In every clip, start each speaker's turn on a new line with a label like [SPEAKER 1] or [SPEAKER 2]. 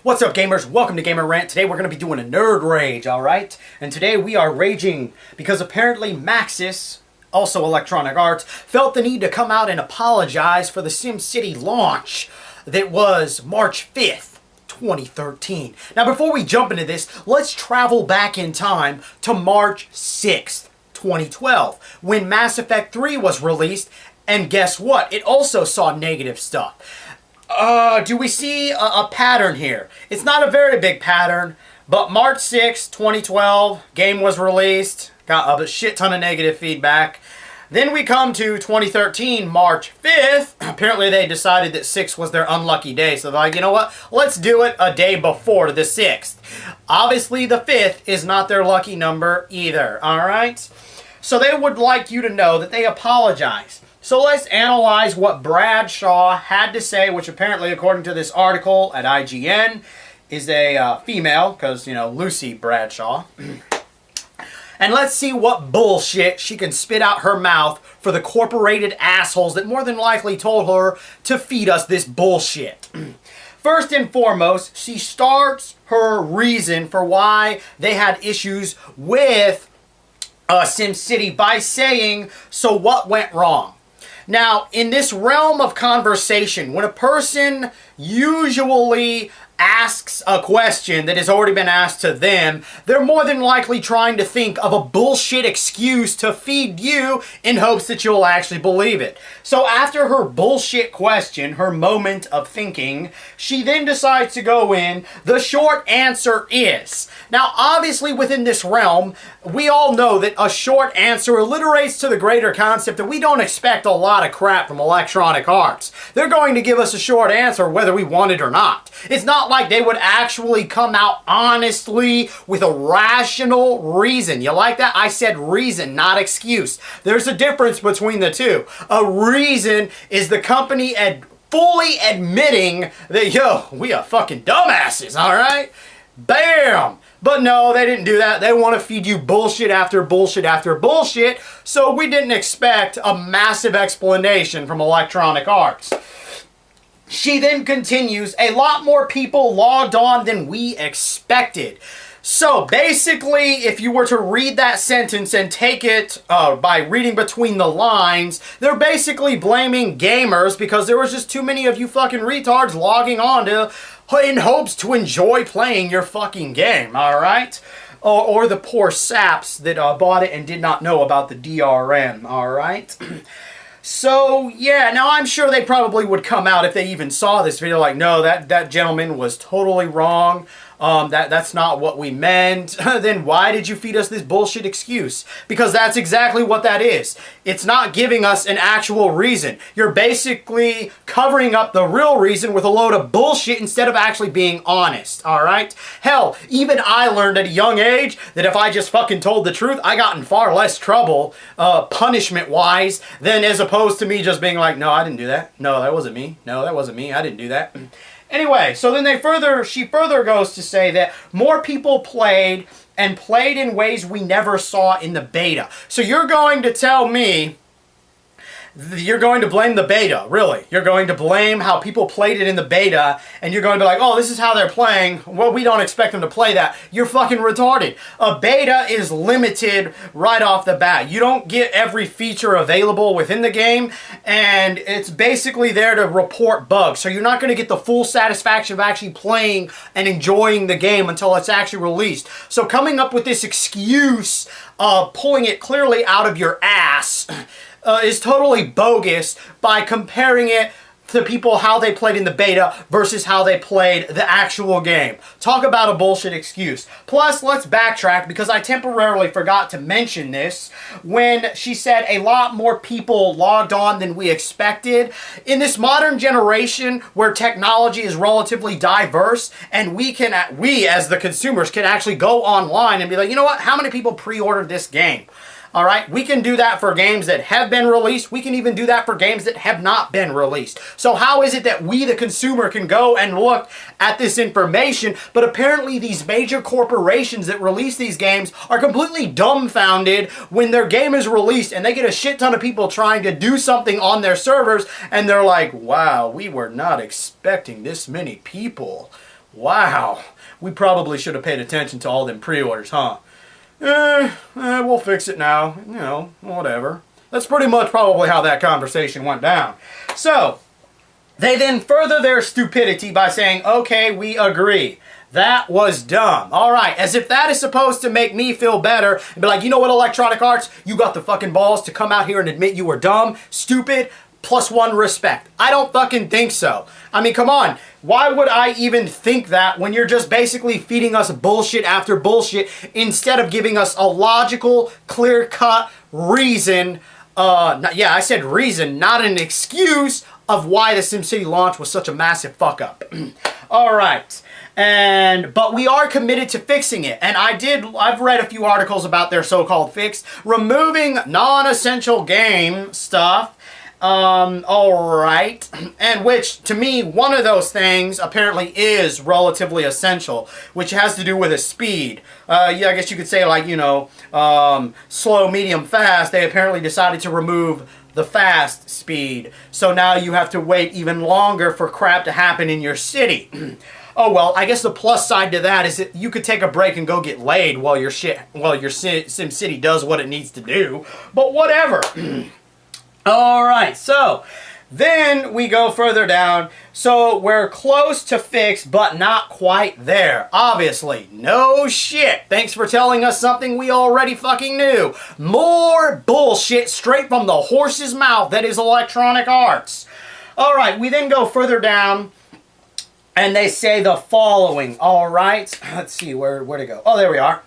[SPEAKER 1] What's up, gamers? Welcome to GAMERant. Today we're going to be doing a nerd rage, alright? And today we are raging because apparently Maxis, also Electronic Arts, felt the need to come out and apologize for the SimCity launch that was March 5th, 2013. Now before we jump into this, let's travel back in time to March 6th, 2012, when Mass Effect 3 was released, and guess what? It also saw negative stuff. Do we see a pattern here? It's not a very big pattern, but March 6, 2012, game was released, got a shit ton of negative feedback. Then we come to 2013, March 5th. Apparently they decided that 6 was their unlucky day, so they're like, you know what? Let's do it a day before the 6th. Obviously the 5th is not their lucky number either, alright? So they would like you to know that they apologize. So let's analyze what Bradshaw had to say, which apparently, according to this article at IGN, is a female, because, you know, Lucy Bradshaw. And let's see what bullshit she can spit out her mouth for the corporated assholes that more than likely told her to feed us this bullshit. First and foremost, she starts her reason for why they had issues with SimCity by saying, so what went wrong? Now, in this realm of conversation, when a person usually asks a question that has already been asked to them, they're more than likely trying to think of a bullshit excuse to feed you in hopes that you'll actually believe it. So after her bullshit question, her moment of thinking, she then decides to go in. The short answer is. Now, obviously within this realm, we all know that a short answer alliterates to the greater concept that we don't expect a lot of crap from Electronic Arts. They're going to give us a short answer whether we want it or not. It's not like they would actually come out honestly with a rational reason. You like that? I said reason, not excuse. There's a difference between the two. A reason is the company fully admitting that, yo, we are fucking dumbasses, alright? Bam! But no, they didn't do that. They want to feed you bullshit after bullshit after bullshit, so we didn't expect a massive explanation from Electronic Arts. She then continues, a lot more people logged on than we expected. So basically, if you were to read that sentence and take it by reading between the lines, they're basically blaming gamers because there was just too many of you fucking retards logging on in hopes to enjoy playing your fucking game, alright? Or the poor saps that bought it and did not know about the DRM, alright? So, yeah, now I'm sure they probably would come out if they even saw this video like, no, that gentleman was totally wrong. That's not what we meant. Then why did you feed us this bullshit excuse? Because that's exactly what that is. It's not giving us an actual reason. You're basically covering up the real reason with a load of bullshit instead of actually being honest, alright? Hell, even I learned at a young age that if I just fucking told the truth, I got in far less trouble, punishment-wise, than as opposed to me just being like, no, I didn't do that. No, that wasn't me. No, that wasn't me. I didn't do that. Anyway, so then she further goes to say that more people played and played in ways we never saw in the beta. So you're going to tell me you're going to blame the beta, really. You're going to blame how people played it in the beta, and you're going to be like, oh, this is how they're playing. Well, we don't expect them to play that. You're fucking retarded. A beta is limited right off the bat. You don't get every feature available within the game, and it's basically there to report bugs. So you're not going to get the full satisfaction of actually playing and enjoying the game until it's actually released. So coming up with this excuse, pulling it clearly out of your ass, is totally bogus by comparing it to people how they played in the beta versus how they played the actual game. Talk about a bullshit excuse. Plus, let's backtrack because I temporarily forgot to mention this when she said a lot more people logged on than we expected. In this modern generation where technology is relatively diverse and we as the consumers can actually go online and be like, you know what, how many people pre-ordered this game? Alright, we can do that for games that have been released. We can even do that for games that have not been released. So how is it that we, the consumer, can go and look at this information, but apparently these major corporations that release these games are completely dumbfounded when their game is released and they get a shit ton of people trying to do something on their servers and they're like, wow, we were not expecting this many people. Wow. We probably should have paid attention to all them pre-orders, huh? We'll fix it now. You know, whatever. That's pretty much probably how that conversation went down. So, they then further their stupidity by saying, okay, we agree. That was dumb. Alright, as if that is supposed to make me feel better and be like, you know what, Electronic Arts? You got the fucking balls to come out here and admit you were dumb, stupid, +1 respect. I don't fucking think so. I mean, come on. Why would I even think that when you're just basically feeding us bullshit after bullshit instead of giving us a logical, clear-cut reason, yeah, I said reason, not an excuse of why the SimCity launch was such a massive fuck-up. Alright. But we are committed to fixing it. And I've read a few articles about their so-called fix. Removing non-essential game stuff. Alright. And which, to me, one of those things apparently is relatively essential. Which has to do with the speed. Yeah, I guess you could say, like, you know, slow, medium, fast. They apparently decided to remove the fast speed. So now you have to wait even longer for crap to happen in your city. Oh well, I guess the plus side to that is that you could take a break and go get laid while your SimCity does what it needs to do. But whatever. Alright, so then we go further down. So we're close to fixed, but not quite there. Obviously. No shit. Thanks for telling us something we already fucking knew. More bullshit straight from the horse's mouth that is Electronic Arts. Alright, we then go further down. And they say the following, alright? Let's see, where'd it go? Oh, there we are.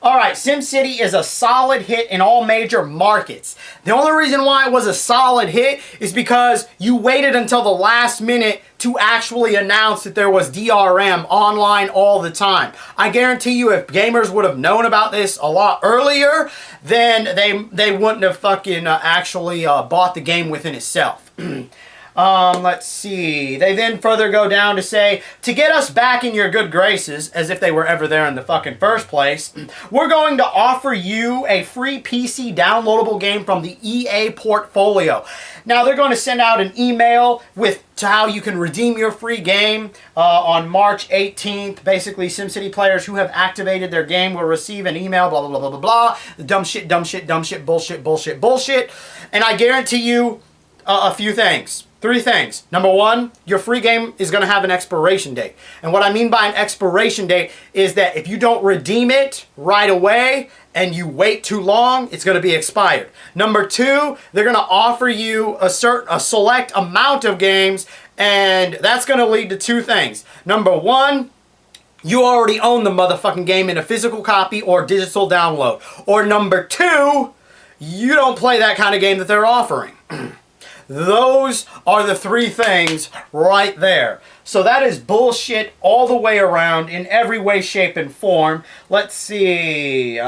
[SPEAKER 1] Alright, SimCity is a solid hit in all major markets. The only reason why it was a solid hit is because you waited until the last minute to actually announce that there was DRM online all the time. I guarantee you if gamers would have known about this a lot earlier, then they wouldn't have fucking actually bought the game within itself. Let's see. They then further go down to say, to get us back in your good graces, as if they were ever there in the fucking first place, we're going to offer you a free PC downloadable game from the EA portfolio. Now, they're going to send out an email to how you can redeem your free game on March 18th. Basically, SimCity players who have activated their game will receive an email, blah, blah, blah, blah, blah, blah. Dumb shit, dumb shit, dumb shit, bullshit, bullshit, bullshit. And I guarantee you a few things. 3 things. Number 1, your free game is going to have an expiration date. And what I mean by an expiration date is that if you don't redeem it right away and you wait too long, it's going to be expired. Number 2, they're going to offer you a select amount of games, and that's going to lead to 2 things. Number 1, you already own the motherfucking game in a physical copy or digital download. Or number 2, you don't play that kind of game that they're offering. Those are the 3 things right there. So that is bullshit all the way around in every way, shape, and form. Let's see. They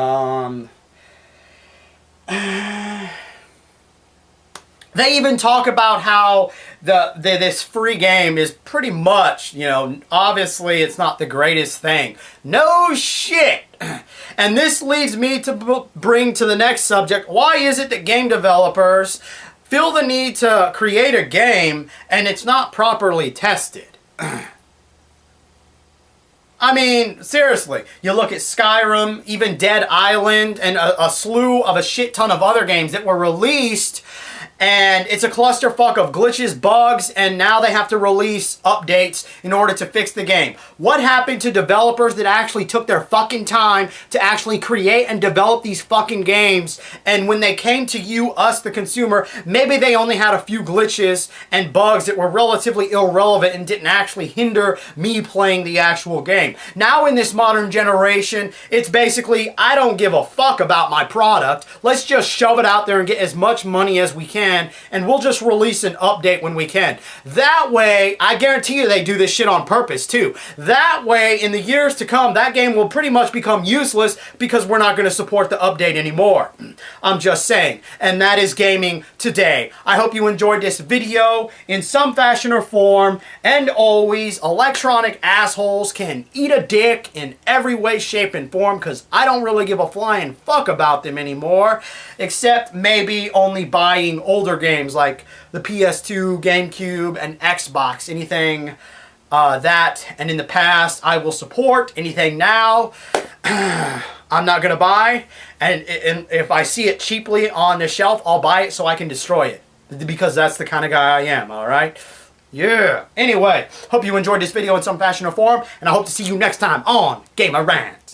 [SPEAKER 1] even talk about how this free game is pretty much, you know, obviously it's not the greatest thing. No shit! And this leads me to bring to the next subject. Why is it that game developers feel the need to create a game and it's not properly tested? I mean, seriously, you look at Skyrim, even Dead Island, and a slew of a shit ton of other games that were released, and it's a clusterfuck of glitches, bugs, and now they have to release updates in order to fix the game. What happened to developers that actually took their fucking time to actually create and develop these fucking games, and when they came to you, us, the consumer, maybe they only had a few glitches and bugs that were relatively irrelevant and didn't actually hinder me playing the actual game. Now in this modern generation, it's basically, I don't give a fuck about my product. Let's just shove it out there and get as much money as we can, and we'll just release an update when we can. That way, I guarantee you they do this shit on purpose too. That way, in the years to come, that game will pretty much become useless because we're not going to support the update anymore. I'm just saying. And that is gaming today. I hope you enjoyed this video in some fashion or form. And always, electronic assholes can eat a dick in every way, shape, and form, because I don't really give a flying fuck about them anymore, except maybe only buying older games like the PS2, GameCube, and Xbox. Anything that, and in the past, I will support. Anything now, I'm not gonna buy, and if I see it cheaply on the shelf, I'll buy it so I can destroy it, because that's the kind of guy I am, alright? Yeah. Anyway, hope you enjoyed this video in some fashion or form, and I hope to see you next time on GAMERant.